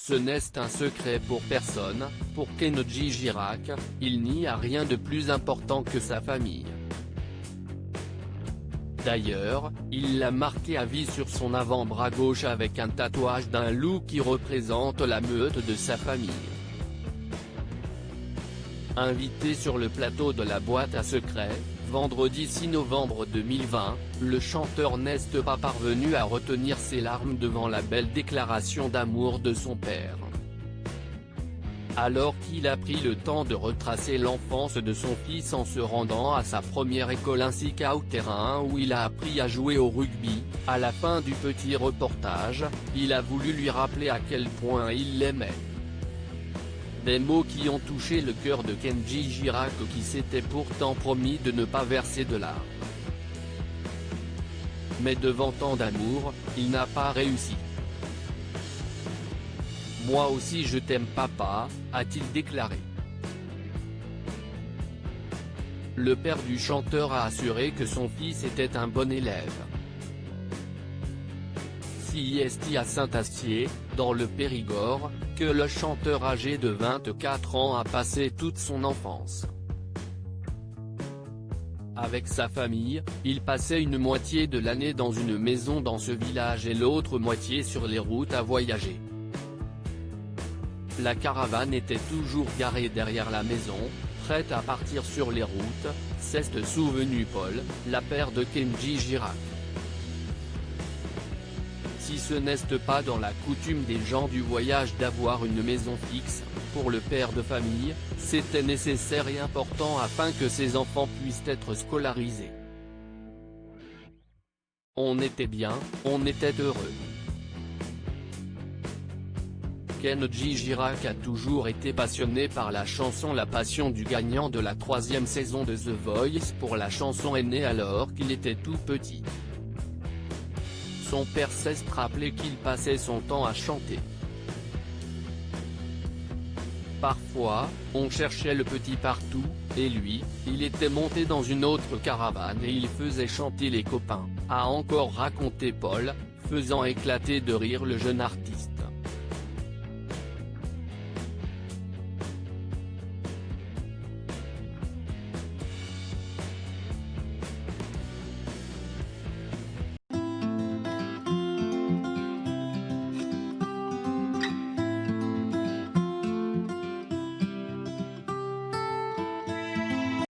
Ce n'est un secret pour personne, pour Kenji Girac, il n'y a rien de plus important que sa famille. D'ailleurs, il l'a marqué à vie sur son avant-bras gauche avec un tatouage d'un loup qui représente la meute de sa famille. Invité sur le plateau de la boîte à secrets, vendredi 6 novembre 2020, le chanteur n'est pas parvenu à retenir ses larmes devant la belle déclaration d'amour de son père. Alors qu'il a pris le temps de retracer l'enfance de son fils en se rendant à sa première école ainsi qu'au terrain où il a appris à jouer au rugby, à la fin du petit reportage, il a voulu lui rappeler à quel point il l'aimait. Des mots qui ont touché le cœur de Kenji Girac qui s'était pourtant promis de ne pas verser de larmes. Mais devant tant d'amour, il n'a pas réussi. « Moi aussi je t'aime papa », a-t-il déclaré. Le père du chanteur a assuré que son fils était un bon élève. C'est à Saint-Astier, dans le Périgord, que le chanteur âgé de 24 ans a passé toute son enfance. Avec sa famille, il passait une moitié de l'année dans une maison dans ce village et l'autre moitié sur les routes à voyager. La caravane était toujours garée derrière la maison, prête à partir sur les routes, s'est souvenu Paul, la père de Kenji Girac. Si ce n'est pas dans la coutume des gens du voyage d'avoir une maison fixe, pour le père de famille, c'était nécessaire et important afin que ses enfants puissent être scolarisés. On était bien, on était heureux. Kenji Girac a toujours été passionné par la chanson. La passion du gagnant de la 3e saison de The Voice pour la chanson est née alors qu'il était tout petit. Son père s'est rappelé qu'il passait son temps à chanter. Parfois, on cherchait le petit partout, et lui, il était monté dans une autre caravane et il faisait chanter les copains, a encore raconté Paul, faisant éclater de rire le jeune artiste.